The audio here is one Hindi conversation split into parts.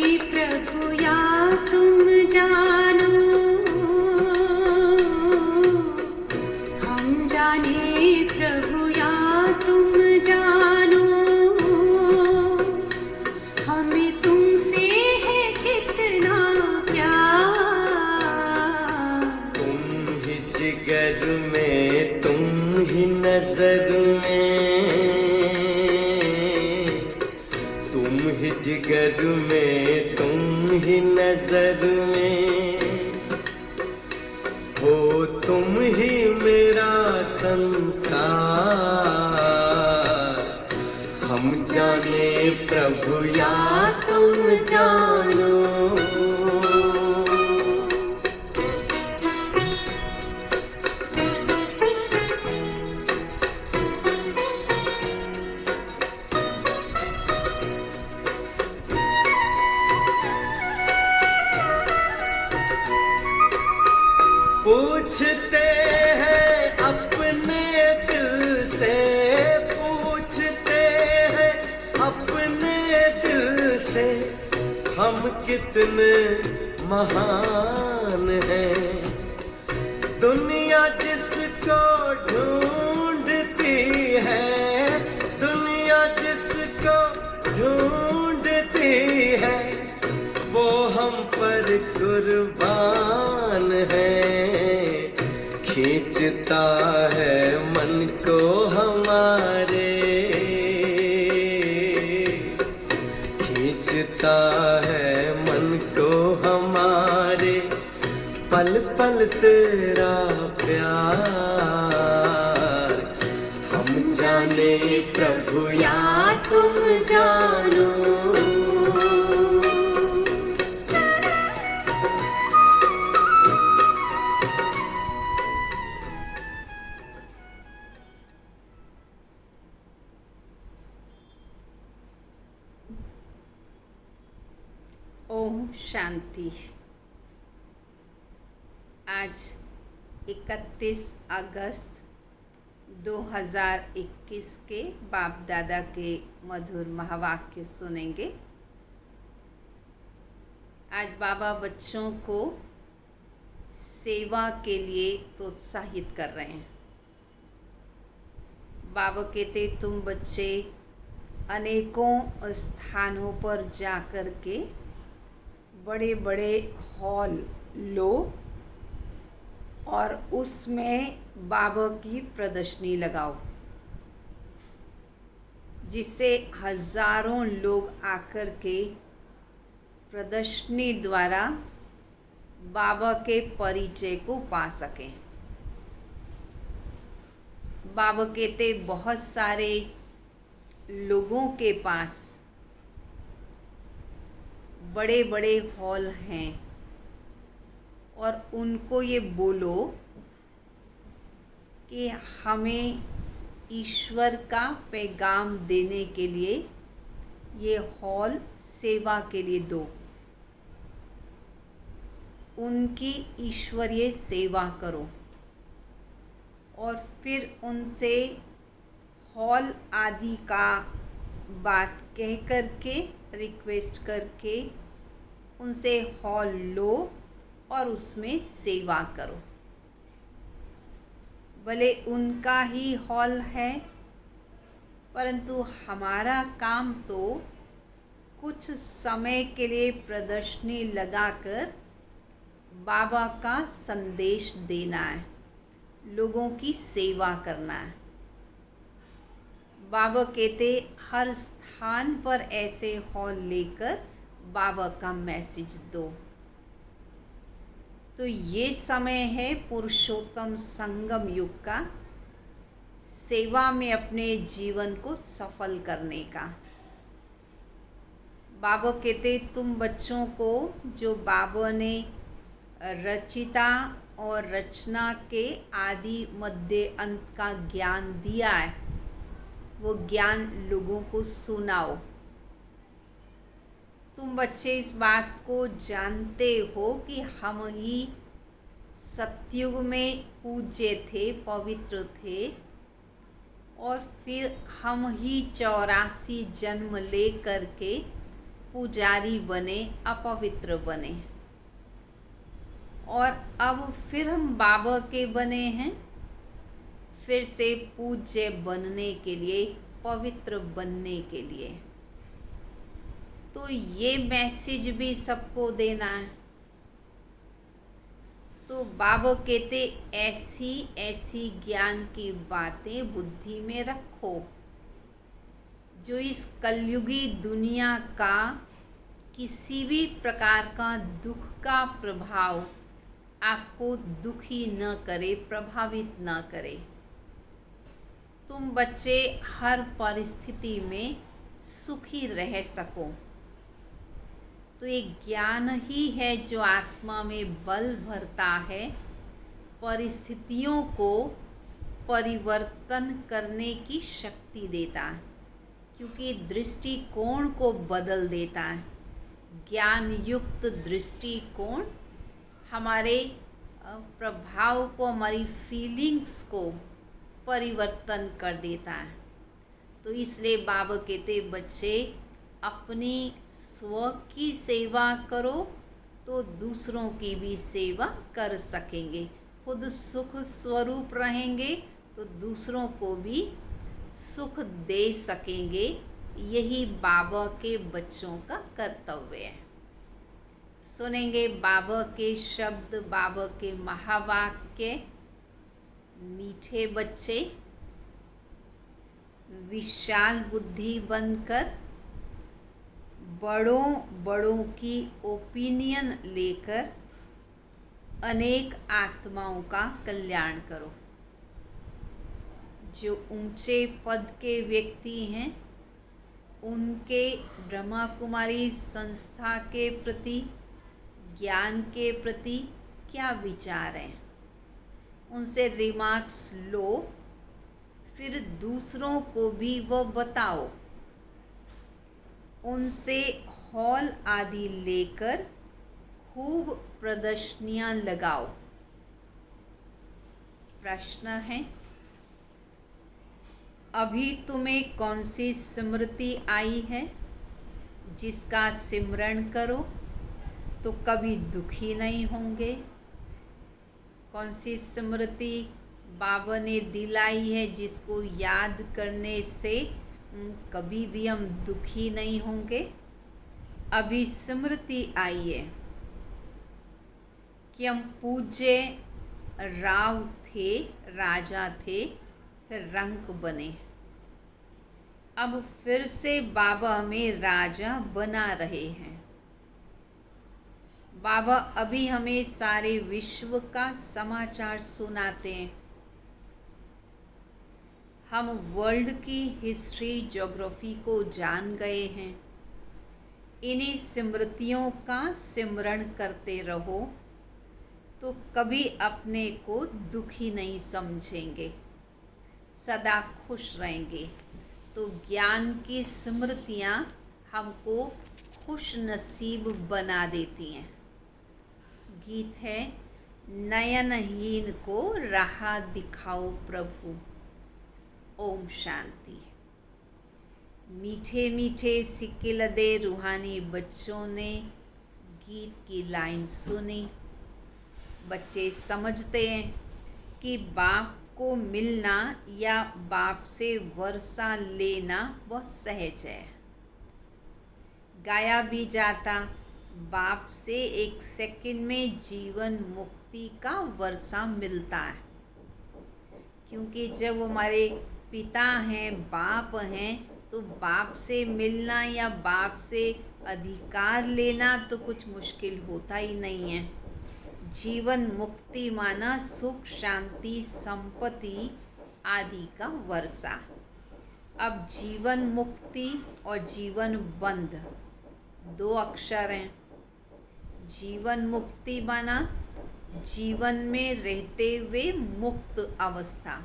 प्रभु या तुम जानो, हम जाने प्रभु या तुम जानो, हमें तुमसे है कितना प्यार। तुम ही जिगर में, तुम ही नजर में, तुम ही जिगर में, तुम ही नजर में, हो तुम ही मेरा संसार। हम जाने प्रभु या तुम जानो। पूछते हैं अपने दिल से, पूछते हैं अपने दिल से, हम कितने महान हैं। दुनिया जिसको ढूंढती है, दुनिया जिसको ढूंढती है, वो हम पर कुर्बान है। खींचता है मन को हमारे, खींचता है मन को हमारे, पल पल तेरा प्यार। हम जाने प्रभु या तुम जानो। ओम शांति। आज 31 अगस्त 2021 के बाप दादा के मधुर महावाक्य सुनेंगे। आज बाबा बच्चों को सेवा के लिए प्रोत्साहित कर रहे हैं। बाबा कहते तुम बच्चे अनेकों स्थानों पर जाकर के बड़े बड़े हॉल लो और उसमें बाबा की प्रदर्शनी लगाओ, जिससे हजारों लोग आकर के प्रदर्शनी द्वारा बाबा के परिचय को पा सकें। बाबा कहते बहुत सारे लोगों के पास बड़े बड़े हॉल हैं और उनको ये बोलो कि हमें ईश्वर का पैगाम देने के लिए ये हॉल सेवा के लिए दो। उनकी ईश्वरीय सेवा करो और फिर उनसे हॉल आदि का बात कह कर के रिक्वेस्ट करके उनसे हॉल लो और उसमें सेवा करो। भले उनका ही हॉल है, परंतु हमारा काम तो कुछ समय के लिए प्रदर्शनी लगाकर बाबा का संदेश देना है, लोगों की सेवा करना है। बाबा कहते हर स्थान पर ऐसे हॉल लेकर बाबा का मैसेज दो। तो ये समय है पुरुषोत्तम संगम युग का, सेवा में अपने जीवन को सफल करने का। बाबा कहते तुम बच्चों को जो बाबा ने रचिता और रचना के आदि मध्य अंत का ज्ञान दिया है, वो ज्ञान लोगों को सुनाओ। तुम बच्चे इस बात को जानते हो कि हम ही सतयुग में पूज्य थे, पवित्र थे, और फिर हम ही 84 जन्म ले करके पुजारी बने, अपवित्र बने, और अब फिर हम बाबा के बने हैं, फिर से पूज्य बनने के लिए, पवित्र बनने के लिए। तो ये मैसेज भी सबको देना है। तो बाबा कहते ऐसी ऐसी ज्ञान की बातें बुद्धि में रखो जो इस कलयुगी दुनिया का किसी भी प्रकार का दुख का प्रभाव आपको दुखी न करे, प्रभावित न करे। तुम बच्चे हर परिस्थिति में सुखी रह सको। तो ये ज्ञान ही है जो आत्मा में बल भरता है, परिस्थितियों को परिवर्तन करने की शक्ति देता है, क्योंकि दृष्टिकोण को बदल देता है। ज्ञान युक्त दृष्टिकोण हमारे प्रभाव को, हमारी फीलिंग्स को परिवर्तन कर देता है। तो इसलिए बाबा कहते बच्चे अपनी स्व की सेवा करो तो दूसरों की भी सेवा कर सकेंगे। खुद सुख स्वरूप रहेंगे तो दूसरों को भी सुख दे सकेंगे। यही बाबा के बच्चों का कर्तव्य है। सुनेंगे बाबा के शब्द, बाबा के महावाक्य। मीठे बच्चे विशाल बुद्धि बनकर बड़ों बड़ों की ओपिनियन लेकर अनेक आत्माओं का कल्याण करो। जो ऊंचे पद के व्यक्ति हैं उनके ब्रह्मा कुमारी संस्था के प्रति, ज्ञान के प्रति क्या विचार हैं, उनसे रिमार्क्स लो, फिर दूसरों को भी वो बताओ। उनसे हॉल आदि लेकर खूब प्रदर्शनियां लगाओ। प्रश्न है, अभी तुम्हें कौन सी स्मृति आई है जिसका सिमरण करो तो कभी दुखी नहीं होंगे? कौन सी स्मृति बाबा ने दिलाई है जिसको याद करने से कभी भी हम दुखी नहीं होंगे? अभी स्मृति आई है कि हम पूज्य राव थे, राजा थे, फिर रंक बने। अब फिर से बाबा हमें राजा बना रहे हैं। बाबा अभी हमें सारे विश्व का समाचार सुनाते हैं। हम वर्ल्ड की हिस्ट्री, ज्योग्राफी को जान गए हैं। इन्हीं स्मृतियों का सिमरण करते रहो तो कभी अपने को दुखी नहीं समझेंगे, सदा खुश रहेंगे। तो ज्ञान की स्मृतियाँ हमको खुश नसीब बना देती हैं। गीत है, नयनहीन को राह दिखाओ प्रभु। ओम शांति। मीठे मीठे सिक्के लदे रूहानी बच्चों ने गीत की लाइन सुनी। बच्चे समझते हैं कि बाप को मिलना या बाप से वर्षा लेना बहुत सहज है। गाया भी जाता, बाप से एक सेकंड में जीवन मुक्ति का वर्षा मिलता है। क्योंकि जब हमारे पिता हैं, बाप हैं, तो बाप से मिलना या बाप से अधिकार लेना तो कुछ मुश्किल होता ही नहीं है। जीवन मुक्ति माना सुख, शांति, संपत्ति आदि का वर्षा। अब जीवन मुक्ति और जीवन बंध दो अक्षर हैं। जीवन मुक्ति माना जीवन में रहते हुए मुक्त अवस्था,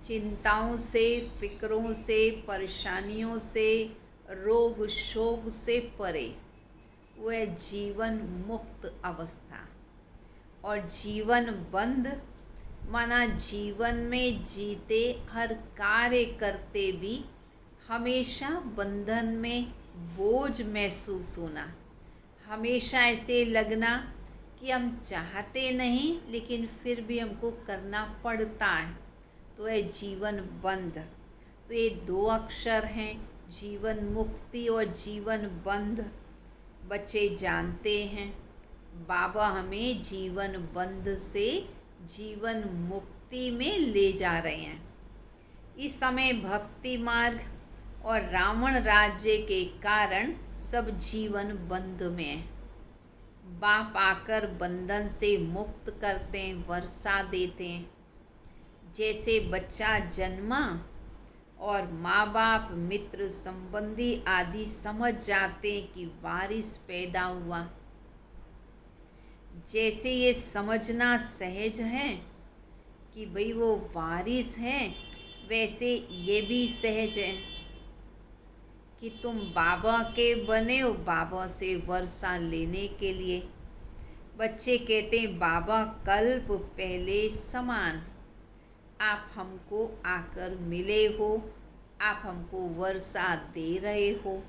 चिंताओं से, फिक्रों से, परेशानियों से, रोग शोक से परे, वह जीवन मुक्त अवस्था। और जीवन बंध माना जीवन में जीते, हर कार्य करते भी हमेशा बंधन में बोझ महसूस होना, हमेशा ऐसे लगना कि हम चाहते नहीं लेकिन फिर भी हमको करना पड़ता है, तो है जीवन बंध। तो ये 2 अक्षर हैं, जीवन मुक्ति और जीवन बंध। बच्चे जानते हैं बाबा हमें जीवन बंध से जीवन मुक्ति में ले जा रहे हैं। इस समय भक्ति मार्ग और रावण राज्य के कारण सब जीवन बंध में है। बाप आकर बंधन से मुक्त करते हैं, वर्षा देते हैं। जैसे बच्चा जन्मा और माँ बाप मित्र संबंधी आदि समझ जाते हैं कि वारिस पैदा हुआ, जैसे ये समझना सहज है कि भाई वो वारिस है, वैसे ये भी सहज है कि तुम बाबा के बने हो, बाबा से वर्षा लेने के लिए। बच्चे कहते हैं बाबा कल्प पहले समान, आप हमको आकर मिले हो, आप हमको वर्षा दे रहे हो,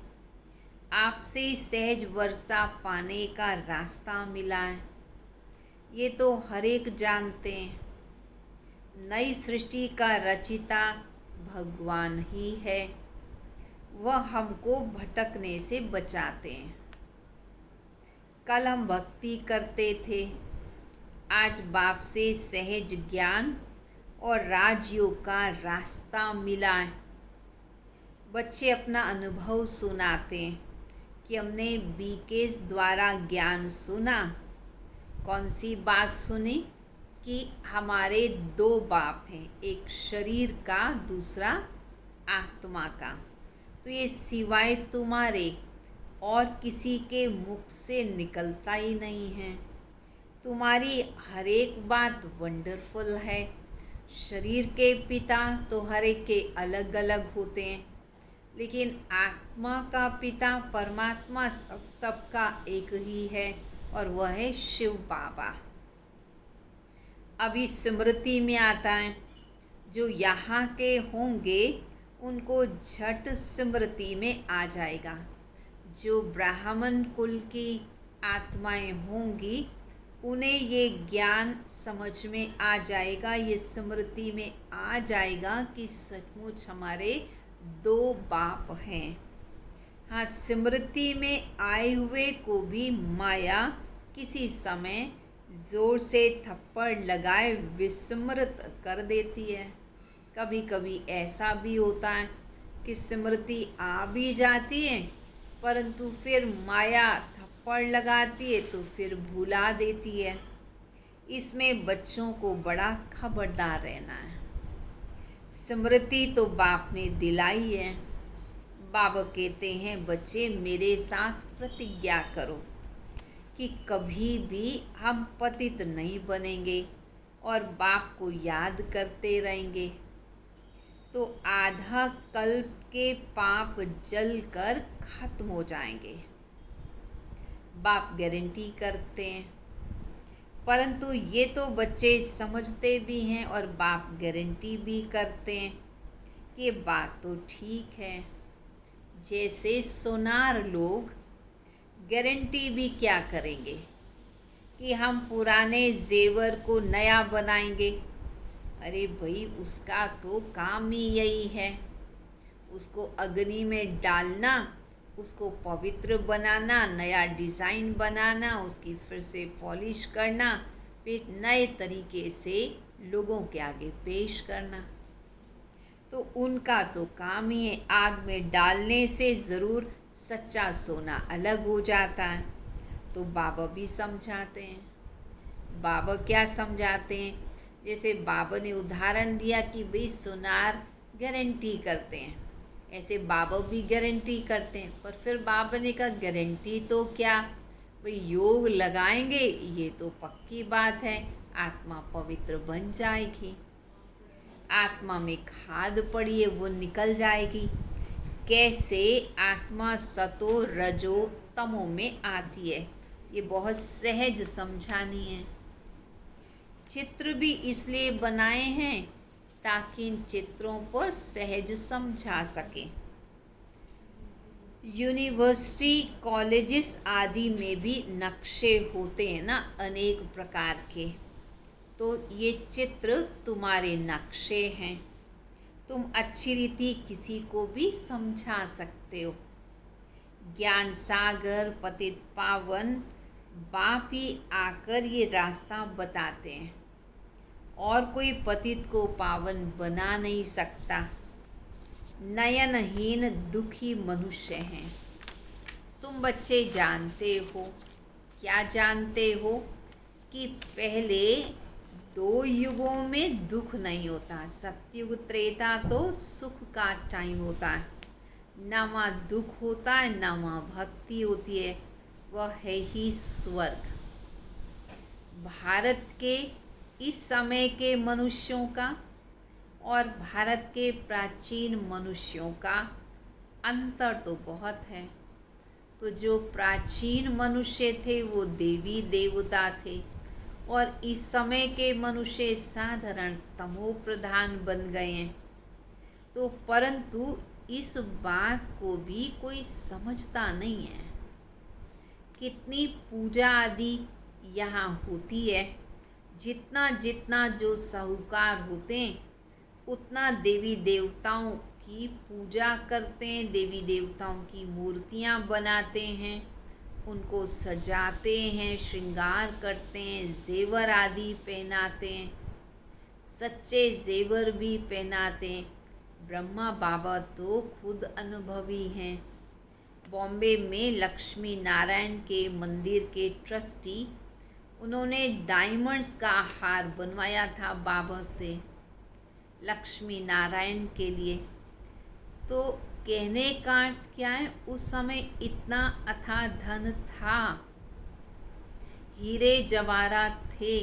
आपसे सहज वर्षा पाने का रास्ता मिला है। ये तो हर एक जानते हैं, नई सृष्टि का रचिता भगवान ही है, वह हमको भटकने से बचाते हैं। कल हम भक्ति करते थे, आज बाप से सहज ज्ञान और राजयोग का रास्ता मिला है। बच्चे अपना अनुभव सुनाते हैं कि हमने बीकेस द्वारा ज्ञान सुना। कौन सी बात सुनी? कि हमारे 2 बाप हैं, एक शरीर का, दूसरा आत्मा का। तो ये सिवाय तुम्हारे और किसी के मुख से निकलता ही नहीं है। तुम्हारी हर एक बात वंडरफुल है। शरीर के पिता तो हर एक के अलग अलग होते हैं, लेकिन आत्मा का पिता परमात्मा सबका एक ही है, और वह है शिव बाबा। अभी स्मृति में आता है, जो यहाँ के होंगे उनको झट स्मृति में आ जाएगा। जो ब्राह्मण कुल की आत्माएं होंगी उन्हें ये ज्ञान समझ में आ जाएगा, ये स्मृति में आ जाएगा कि सचमुच हमारे 2 बाप हैं। हाँ, स्मृति में आए हुए को भी माया किसी समय ज़ोर से थप्पड़ लगाए विस्मृत कर देती है। कभी कभी ऐसा भी होता है कि स्मृति आ भी जाती है, परंतु फिर माया थप्पड़ लगाती है तो फिर भुला देती है। इसमें बच्चों को बड़ा खबरदार रहना है। स्मृति तो बाप ने दिलाई है। बाबा कहते हैं बच्चे मेरे साथ प्रतिज्ञा करो कि कभी भी हम पतित नहीं बनेंगे और बाप को याद करते रहेंगे, तो आधा कल्प के पाप जल कर खत्म हो जाएंगे। बाप गारंटी करते हैं, परंतु ये तो बच्चे समझते भी हैं और बाप गारंटी भी करते हैं कि ये बात तो ठीक है। जैसे सोनार लोग गारंटी भी क्या करेंगे कि हम पुराने जेवर को नया बनाएंगे। अरे भाई, उसका तो काम ही यही है, उसको अग्नि में डालना, उसको पवित्र बनाना, नया डिज़ाइन बनाना, उसकी फिर से पॉलिश करना, फिर नए तरीके से लोगों के आगे पेश करना। तो उनका तो काम ही है। आग में डालने से ज़रूर सच्चा सोना अलग हो जाता है। तो बाबा भी समझाते हैं। बाबा क्या समझाते हैं? जैसे बाबा ने उदाहरण दिया कि भाई सोनार गारंटी करते हैं, ऐसे बाबा भी गारंटी करते हैं। पर फिर बाबा ने कहा गारंटी तो क्या, भाई योग लगाएंगे ये तो पक्की बात है, आत्मा पवित्र बन जाएगी। आत्मा में खाद पड़ी है वो निकल जाएगी। कैसे आत्मा सतो रजो तमो में आती है, ये बहुत सहज समझानी है। चित्र भी इसलिए बनाए हैं ताकि इन चित्रों पर सहज समझा सकें। यूनिवर्सिटी कॉलेजेस आदि में भी नक्शे होते हैं ना, अनेक प्रकार के। तो ये चित्र तुम्हारे नक्शे हैं। तुम अच्छी रीति किसी को भी समझा सकते हो। ज्ञान सागर पतित पावन बाप ही आकर ये रास्ता बताते हैं, और कोई पतित को पावन बना नहीं सकता। नयनहीन दुखी मनुष्य हैं। तुम बच्चे जानते हो, क्या जानते हो कि पहले 2 युगों में दुख नहीं होता। सतयुग त्रेता तो सुख का टाइम होता है, ना वहाँ दुख होता है ना वहाँ भक्ति होती है, वह है ही स्वर्ग। भारत के इस समय के मनुष्यों का और भारत के प्राचीन मनुष्यों का अंतर तो बहुत है। तो जो प्राचीन मनुष्य थे वो देवी देवता थे, और इस समय के मनुष्य साधारण तमो प्रधान बन गए हैं। तो परंतु इस बात को भी कोई समझता नहीं है। कितनी पूजा आदि यहाँ होती है, जितना जितना जो साहूकार होते हैं उतना देवी देवताओं की पूजा करते हैं, देवी देवताओं की मूर्तियाँ बनाते हैं, उनको सजाते हैं, श्रृंगार करते हैं, जेवर आदि पहनाते हैं, सच्चे जेवर भी पहनाते हैं। ब्रह्मा बाबा तो खुद अनुभवी हैं। बॉम्बे में लक्ष्मी नारायण के मंदिर के ट्रस्टी, उन्होंने डायमंड्स का हार बनवाया था बाबा से लक्ष्मी नारायण के लिए। तो कहने का अर्थ क्या है, उस समय इतना अथाह धन था, हीरे जवाहरात थे,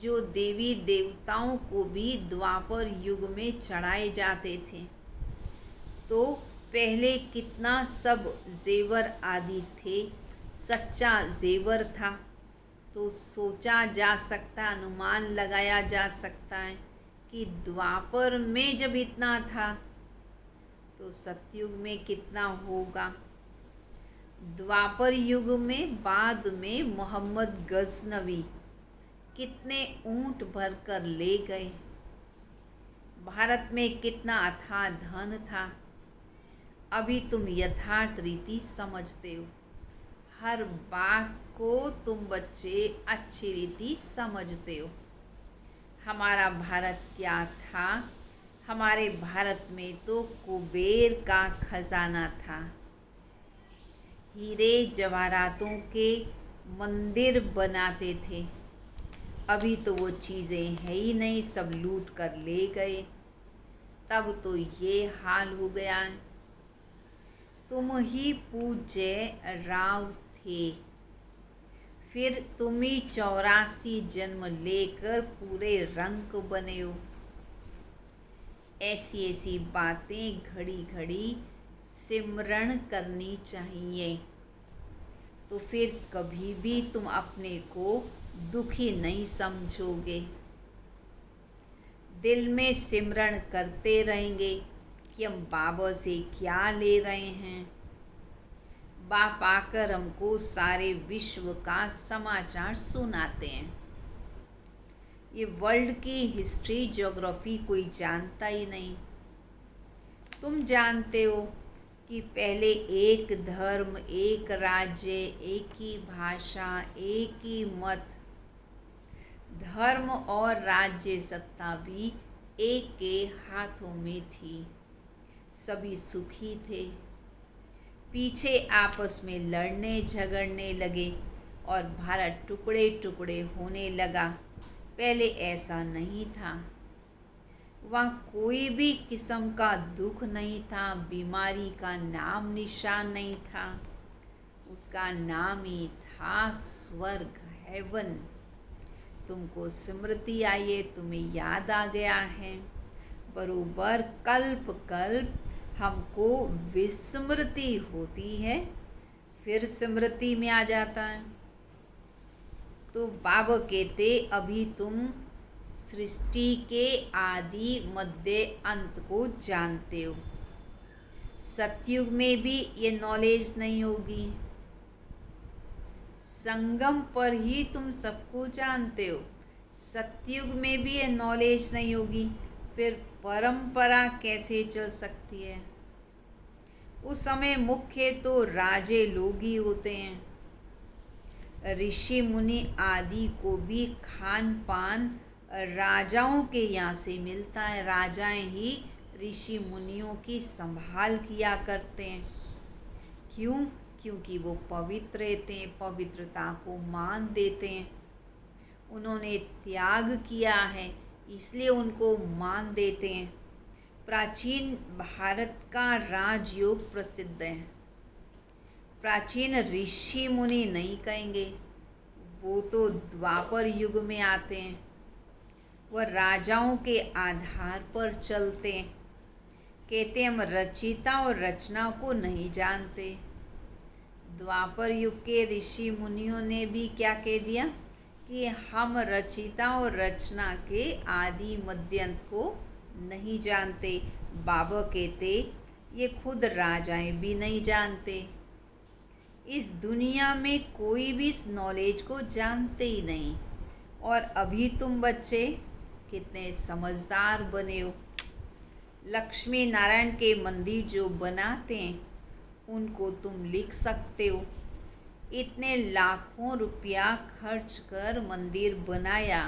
जो देवी देवताओं को भी द्वापर युग में चढ़ाए जाते थे। तो पहले कितना सब जेवर आदि थे, सच्चा जेवर था। तो सोचा जा सकता, अनुमान लगाया जा सकता है कि द्वापर में जब इतना था तो सतयुग में कितना होगा। द्वापर युग में बाद में मोहम्मद गजनवी कितने ऊंट भरकर ले गए। भारत में कितना अथाह धन था। अभी तुम यथार्थ रीति समझते हो, हर बात को तुम बच्चे अच्छी रीति समझते हो। हमारा भारत क्या था, हमारे भारत में तो कुबेर का खजाना था। हीरे जवाहरातों के मंदिर बनाते थे। अभी तो वो चीज़ें है ही नहीं, सब लूट कर ले गए। तब तो ये हाल हो गया है। तुम ही पूज्य राव थे, फिर तुम ही 84 जन्म लेकर पूरे रंग बने हो। ऐसी ऐसी बातें घड़ी घड़ी सिमरण करनी चाहिए, तो फिर कभी भी तुम अपने को दुखी नहीं समझोगे। दिल में सिमरण करते रहेंगे कि हम बाबा से क्या ले रहे हैं। बाप आकर हमको सारे विश्व का समाचार सुनाते हैं। ये वर्ल्ड की हिस्ट्री ज्योग्राफी कोई जानता ही नहीं। तुम जानते हो कि पहले एक धर्म, एक राज्य, एक ही भाषा, एक ही मत, धर्म और राज्य सत्ता भी एक के हाथों में थी। सभी सुखी थे। पीछे आपस में लड़ने झगड़ने लगे और भारत टुकड़े टुकड़े होने लगा। पहले ऐसा नहीं था। वहाँ कोई भी किस्म का दुख नहीं था, बीमारी का नाम निशान नहीं था। उसका नाम ही था स्वर्ग, हेवन। तुमको स्मृति आई है, तुम्हें याद आ गया है। बरोबर कल्प कल्प हमको विस्मृति होती है, फिर स्मृति में आ जाता है। तो बाबा कहते अभी तुम सृष्टि के आदि मध्य अंत को जानते हो। सतयुग में भी ये नॉलेज नहीं होगी। संगम पर ही तुम सबको जानते हो, सतयुग में भी ये नॉलेज नहीं होगी, फिर परंपरा कैसे चल सकती है? उस समय मुख्य तो राजे लोग ही होते हैं। ऋषि मुनि आदि को भी खान पान राजाओं के यहाँ से मिलता है। राजाएं ही ऋषि मुनियों की संभाल किया करते हैं। क्यों? क्योंकि वो पवित्र रहते हैं, पवित्रता को मान देते हैं। उन्होंने त्याग किया है, इसलिए उनको मान देते हैं। प्राचीन भारत का राजयोग प्रसिद्ध है। प्राचीन ऋषि मुनि नहीं कहेंगे, वो तो द्वापर युग में आते हैं। वह राजाओं के आधार पर चलते हैं। कहते हम रचिता और रचना को नहीं जानते। द्वापर युग के ऋषि मुनियों ने भी क्या कह दिया कि हम रचिता और रचना के आदि मध्यंत को नहीं जानते। बाबा कहते ये खुद राजाएं भी नहीं जानते। इस दुनिया में कोई भी इस नॉलेज को जानते ही नहीं। और अभी तुम बच्चे कितने समझदार बने हो। लक्ष्मी नारायण के मंदिर जो बनाते हैं उनको तुम लिख सकते हो। इतने लाखों रुपया खर्च कर मंदिर बनाया,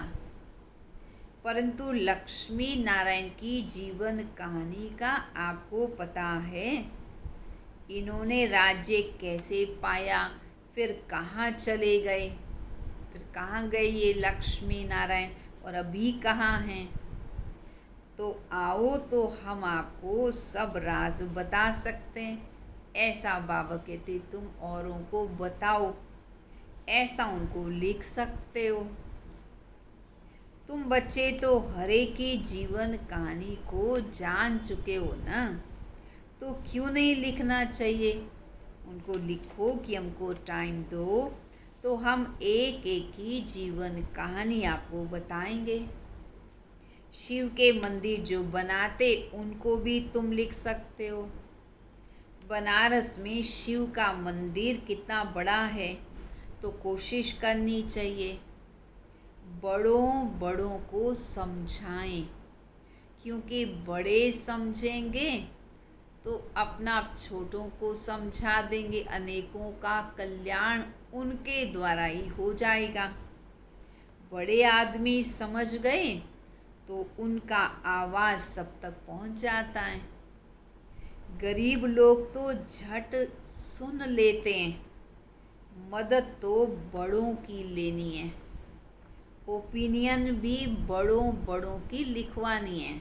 परंतु लक्ष्मी नारायण की जीवन कहानी का आपको पता है? इन्होंने राज्य कैसे पाया, फिर कहाँ चले गए, फिर कहाँ गए ये लक्ष्मी नारायण, और अभी कहाँ हैं? तो आओ तो हम आपको सब राज बता सकते हैं। ऐसा बाबा कहते तुम औरों को बताओ, ऐसा उनको लिख सकते हो। तुम बच्चे तो हरे की जीवन कहानी को जान चुके हो ना, तो क्यों नहीं लिखना चाहिए? उनको लिखो कि हमको टाइम दो, तो हम एक एक की जीवन कहानी आपको बताएंगे। शिव के मंदिर जो बनाते उनको भी तुम लिख सकते हो। बनारस में शिव का मंदिर कितना बड़ा है, तो कोशिश करनी चाहिए बड़ों बड़ों को समझाएं, क्योंकि बड़े समझेंगे तो अपना आप छोटों को समझा देंगे। अनेकों का कल्याण उनके द्वारा ही हो जाएगा। बड़े आदमी समझ गए तो उनका आवाज़ सब तक पहुंच जाता है। गरीब लोग तो झट सुन लेते हैं, मदद तो बड़ों की लेनी है, ओपिनियन भी बड़ों बड़ों की लिखवानी है,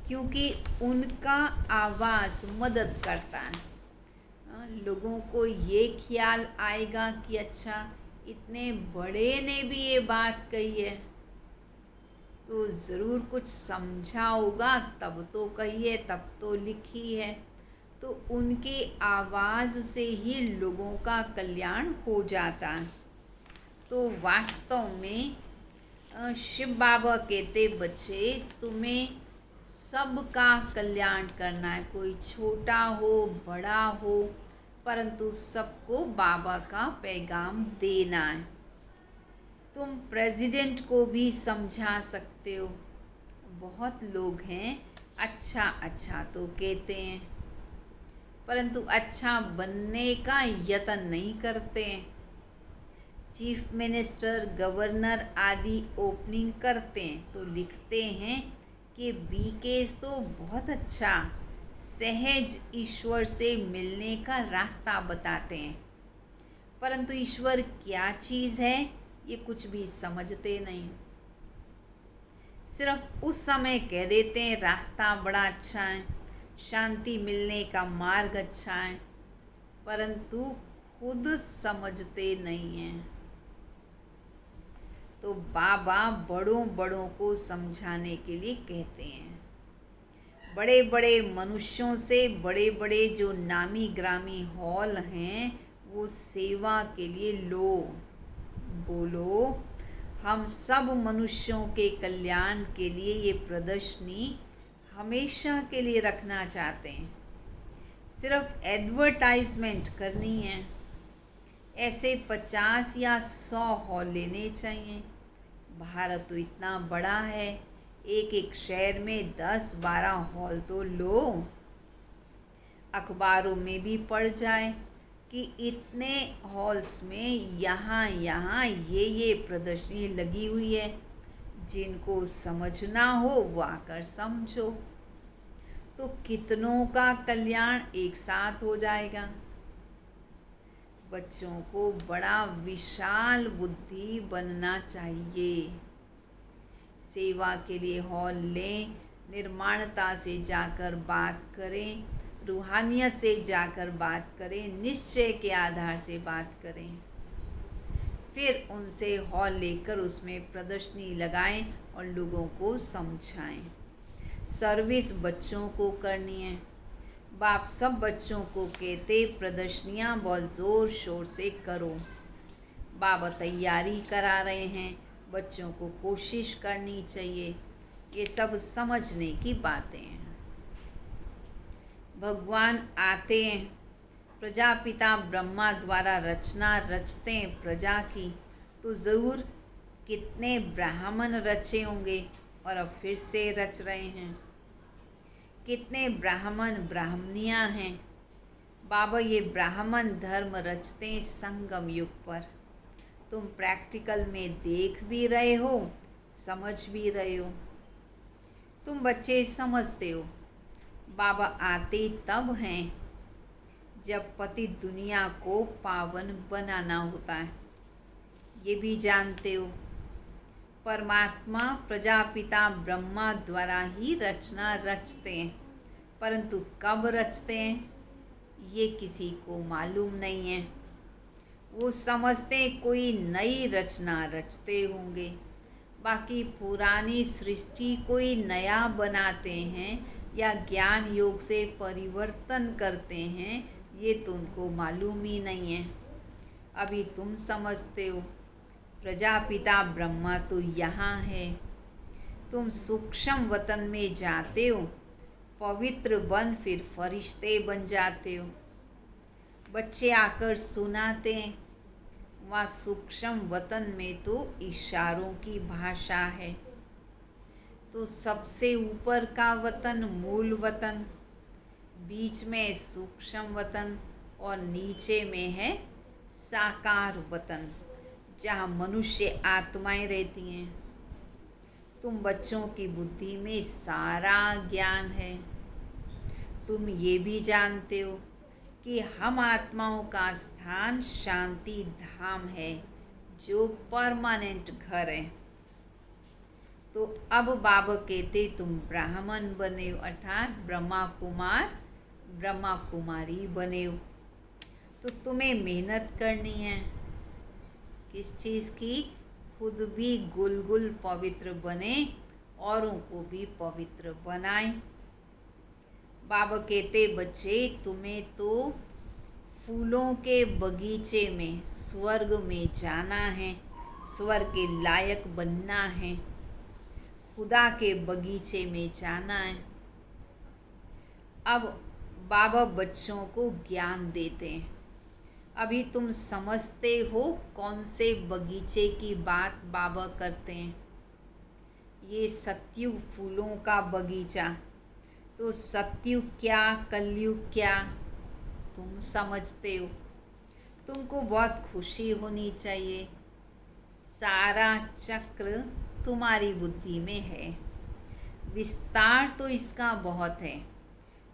क्योंकि उनका आवाज़ मदद करता है। लोगों को ये ख्याल आएगा कि अच्छा इतने बड़े ने भी ये बात कही है, तो ज़रूर कुछ समझा होगा, तब तो कही है, तब तो लिखी है। तो उनके आवाज़ से ही लोगों का कल्याण हो जाता है। तो वास्तव में शिव बाबा कहते बच्चे तुम्हें सबका कल्याण करना है, कोई छोटा हो बड़ा हो, परंतु सबको बाबा का पैगाम देना है। तुम प्रेसिडेंट को भी समझा सकते हो। बहुत लोग हैं अच्छा अच्छा तो कहते हैं, परंतु अच्छा बनने का यत्न नहीं करते हैं। चीफ मिनिस्टर, गवर्नर आदि ओपनिंग करते हैं तो लिखते हैं कि बीकेस तो बहुत अच्छा सहज ईश्वर से मिलने का रास्ता बताते हैं, परंतु ईश्वर क्या चीज़ है ये कुछ भी समझते नहीं। सिर्फ उस समय कह देते हैं रास्ता बड़ा अच्छा है, शांति मिलने का मार्ग अच्छा है, परंतु खुद समझते नहीं हैं। तो बाबा बड़ों बड़ों को समझाने के लिए कहते हैं। बड़े बड़े मनुष्यों से बड़े बड़े जो नामी ग्रामी हॉल हैं वो सेवा के लिए लो, बोलो हम सब मनुष्यों के कल्याण के लिए ये प्रदर्शनी हमेशा के लिए रखना चाहते हैं। सिर्फ एडवर्टाइजमेंट करनी है। ऐसे 50 या 100 हॉल लेने चाहिए। भारत तो इतना बड़ा है, एक एक शहर में 10-12 हॉल तो लो। अखबारों में भी पढ़ जाए कि इतने हॉल्स में यहाँ यहाँ ये प्रदर्शनी लगी हुई है। जिनको समझना हो वो आकर समझो, तो कितनों का कल्याण एक साथ हो जाएगा। बच्चों को बड़ा विशाल बुद्धि बनना चाहिए। सेवा के लिए हॉल लें, निर्माणता से जाकर बात करें, रूहानियत से जाकर बात करें, निश्चय के आधार से बात करें। फिर उनसे हॉल लेकर उसमें प्रदर्शनी लगाएं और लोगों को समझाएं। सर्विस बच्चों को करनी है। बाप सब बच्चों को कहते प्रदर्शनियाँ बहुत ज़ोर शोर से करो। बाबा तैयारी करा रहे हैं, बच्चों को कोशिश करनी चाहिए। ये सब समझने की बातें हैं। भगवान आते हैं, प्रजापिता ब्रह्मा द्वारा रचना रचते हैं प्रजा की, तो ज़रूर कितने ब्राह्मण रचे होंगे और अब फिर से रच रहे हैं। कितने ब्राह्मण ब्राह्मणियाँ हैं। बाबा ये ब्राह्मण धर्म रचते हैं संगम युग पर। तुम प्रैक्टिकल में देख भी रहे हो, समझ भी रहे हो। तुम बच्चे समझते हो बाबा आते तब हैं जब पति दुनिया को पावन बनाना होता है। ये भी जानते हो परमात्मा प्रजापिता ब्रह्मा द्वारा ही रचना रचते हैं, परंतु कब रचते हैं ये किसी को मालूम नहीं है। वो समझते हैं कोई नई रचना रचते होंगे, बाकी पुरानी सृष्टि कोई नया बनाते हैं या ज्ञान योग से परिवर्तन करते हैं, ये तो उनको मालूम ही नहीं है। अभी तुम समझते हो प्रजापिता ब्रह्मा तो यहाँ है। तुम सूक्ष्म वतन में जाते हो, पवित्र बन फिर फरिश्ते बन जाते हो। बच्चे आकर सुनाते हैं, वहाँ सूक्ष्म वतन में तो इशारों की भाषा है। तो सबसे ऊपर का वतन मूल वतन, बीच में सूक्ष्म वतन और नीचे में है साकार वतन, जहाँ मनुष्य आत्माएं रहती हैं। तुम बच्चों की बुद्धि में सारा ज्ञान है। तुम ये भी जानते हो कि हम आत्माओं का स्थान शांति धाम है, जो परमानेंट घर है। तो अब बाबा कहते तुम ब्राह्मण बने हो, अर्थात ब्रह्मा कुमार ब्रह्मा कुमारी बने हो। तो तुम्हें मेहनत करनी है। किस चीज़ की? खुद भी गुल पवित्र बने, औरों को भी पवित्र बनाएं। बाबा कहते बच्चे तुम्हें तो फूलों के बगीचे में स्वर्ग में जाना है, स्वर्ग के लायक बनना है, खुदा के बगीचे में जाना है। अब बाबा बच्चों को ज्ञान देते हैं। अभी तुम समझते हो कौन से बगीचे की बात बाबा करते हैं। ये सतयुग फूलों का बगीचा। तो सतयुग क्या, कलयुग क्या, तुम समझते हो। तुमको बहुत खुशी होनी चाहिए। सारा चक्र तुम्हारी बुद्धि में है। विस्तार तो इसका बहुत है,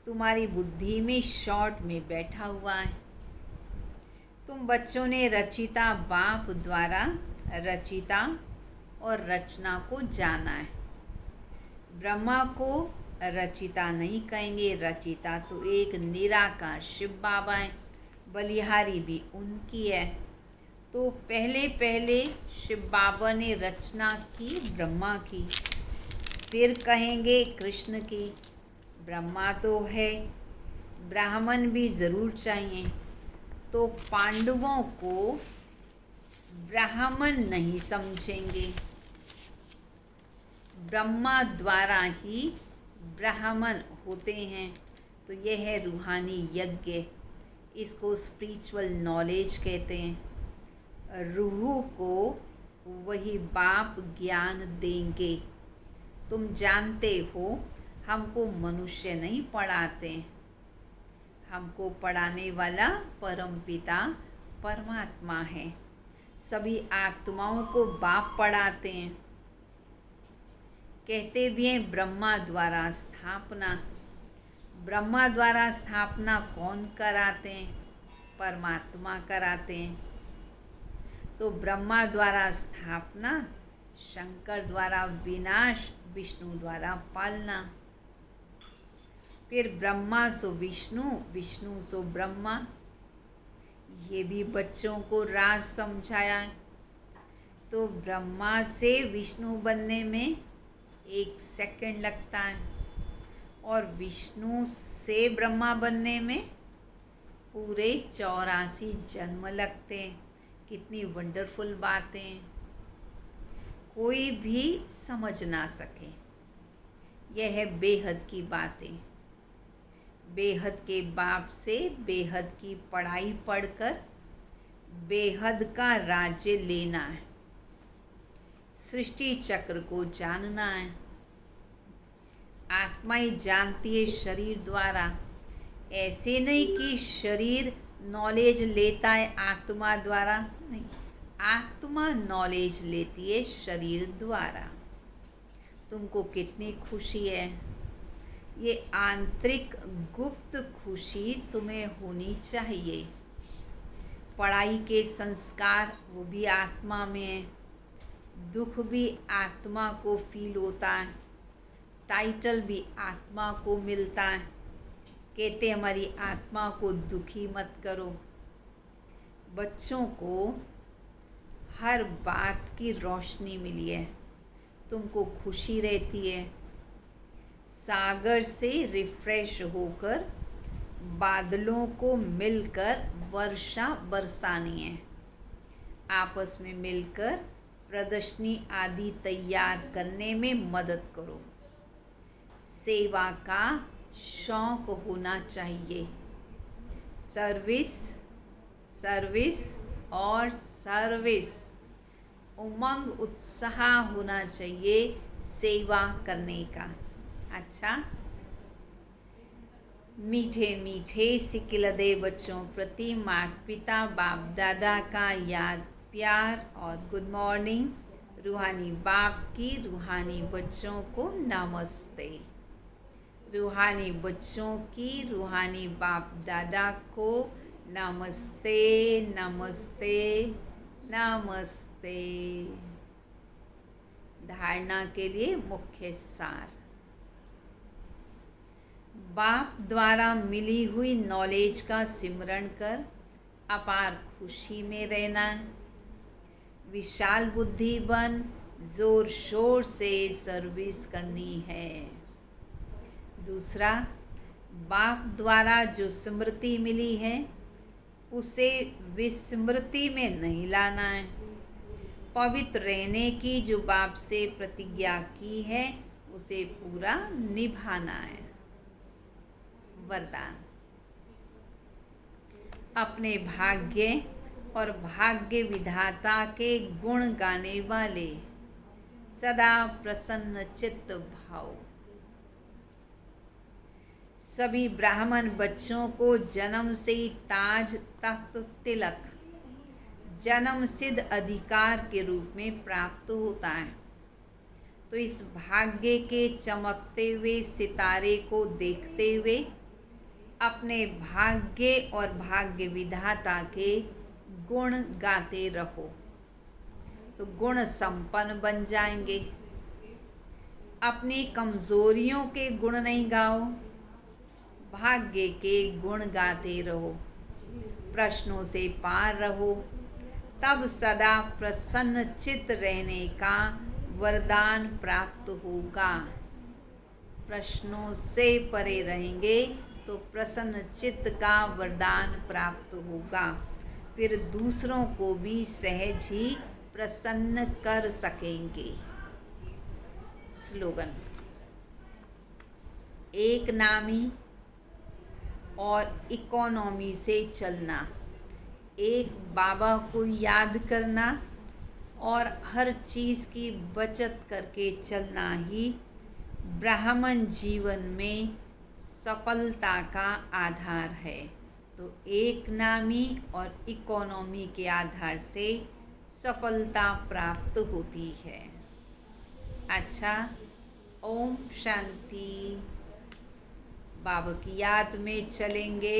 तुम्हारी बुद्धि में शॉर्ट में बैठा हुआ है। तुम बच्चों ने रचिता बाप द्वारा रचिता और रचना को जाना है। ब्रह्मा को रचिता नहीं कहेंगे, रचिता तो एक निराकार शिव बाबा है, बलिहारी भी उनकी है। तो पहले पहले शिव बाबा ने रचना की ब्रह्मा की, फिर कहेंगे कृष्ण की। ब्रह्मा तो है, ब्राह्मण भी ज़रूर चाहिए। तो पांडवों को ब्राह्मण नहीं समझेंगे, ब्रह्मा द्वारा ही ब्राह्मण होते हैं। तो यह है रूहानी यज्ञ। इसको स्पिरिचुअल नॉलेज कहते हैं। रूह को वही बाप ज्ञान देंगे। तुम जानते हो हमको मनुष्य नहीं पढ़ाते, हमको पढ़ाने वाला परमपिता परमात्मा है। सभी आत्माओं को बाप पढ़ाते हैं। कहते भी हैं ब्रह्मा द्वारा स्थापना। ब्रह्मा द्वारा स्थापना कौन कराते हैं? परमात्मा कराते हैं। तो ब्रह्मा द्वारा स्थापना, शंकर द्वारा विनाश, विष्णु द्वारा पालना। फिर ब्रह्मा सो विष्णु, विष्णु सो ब्रह्मा। ये भी बच्चों को राज समझाया है। तो ब्रह्मा से विष्णु बनने में 1 सेकंड लगता है और विष्णु से ब्रह्मा बनने में पूरे 84 जन्म लगते हैं। कितनी वंडरफुल बातें, कोई भी समझ ना सके। यह है बेहद की बातें। बेहद के बाप से बेहद की पढ़ाई पढ़कर बेहद का राज्य लेना है। सृष्टि चक्र को जानना है। आत्मा ही जानती है शरीर द्वारा। ऐसे नहीं कि शरीर नॉलेज लेता है आत्मा द्वारा, नहीं, आत्मा नॉलेज लेती है शरीर द्वारा। तुमको कितनी खुशी है। ये आंतरिक गुप्त खुशी तुम्हें होनी चाहिए। पढ़ाई के संस्कार वो भी आत्मा में है। दुख भी आत्मा को फील होता है। टाइटल भी आत्मा को मिलता है। कहते हमारी आत्मा को दुखी मत करो। बच्चों को हर बात की रोशनी मिली है, तुमको खुशी रहती है। सागर से रिफ्रेश होकर बादलों को मिलकर वर्षा बरसानी है। आपस में मिलकर प्रदर्शनी आदि तैयार करने में मदद करो। सेवा का शौक होना चाहिए। सर्विस, सर्विस और सर्विस। उमंग उत्साह होना चाहिए सेवा करने का। अच्छा, मीठे मीठे सिकिलदे बच्चों प्रति माता पिता बाप दादा का याद प्यार और गुड मॉर्निंग। रूहानी बाप की रूहानी बच्चों को नमस्ते। रूहानी बच्चों की रूहानी बाप दादा को नमस्ते नमस्ते नमस्ते। धारणा के लिए मुख्य सार। बाप द्वारा मिली हुई नॉलेज का सिमरण कर अपार खुशी में रहना है। विशाल बुद्धि बन जोर शोर से सर्विस करनी है। दूसरा, बाप द्वारा जो स्मृति मिली है उसे विस्मृति में नहीं लाना है। पवित्र रहने की जो बाप से प्रतिज्ञा की है उसे पूरा निभाना है। वरदान। अपने भाग्य और भाग्य विधाता के गुण गाने वाले, सदा प्रसन्न चित्त भाव। सभी ब्राह्मण बच्चों को जन्म से ही ताज तख्त तिलक जन्म सिद्ध अधिकार के रूप में प्राप्त होता है। तो इस भाग्य के चमकते हुए सितारे को देखते हुए अपने भाग्य और भाग्य विधाता के गुण गाते रहो तो गुण संपन्न बन जाएंगे। अपनी कमजोरियों के गुण नहीं गाओ, भाग्य के गुण गाते रहो। प्रश्नों से पार रहो, तब सदा प्रसन्न चित्त रहने का वरदान प्राप्त होगा। प्रश्नों से परे रहेंगे तो प्रसन्न चित्त का वरदान प्राप्त होगा। फिर दूसरों को भी सहज ही प्रसन्न कर सकेंगे। स्लोगन। एक नामी और इकोनॉमी से चलना, एक बाबा को याद करना और हर चीज़ की बचत करके चलना ही ब्राह्मण जीवन में सफलता का आधार है। तो एक नामी और इकोनॉमी के आधार से सफलता प्राप्त होती है। अच्छा, ओम शांति। बाबा की याद में चलेंगे।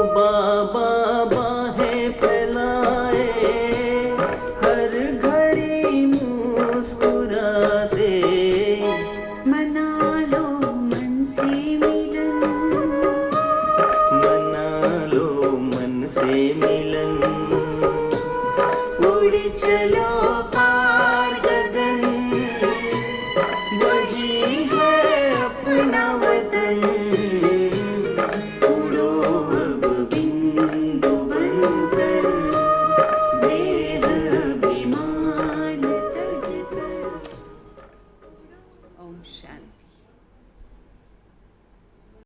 बाबा बाहें फैलाए, हर घड़ी मुस्कुराते, मना लो मन से मिलन, मना लो मन से मिलन, उड़ चलो पार गगन, वही है अपना वतन।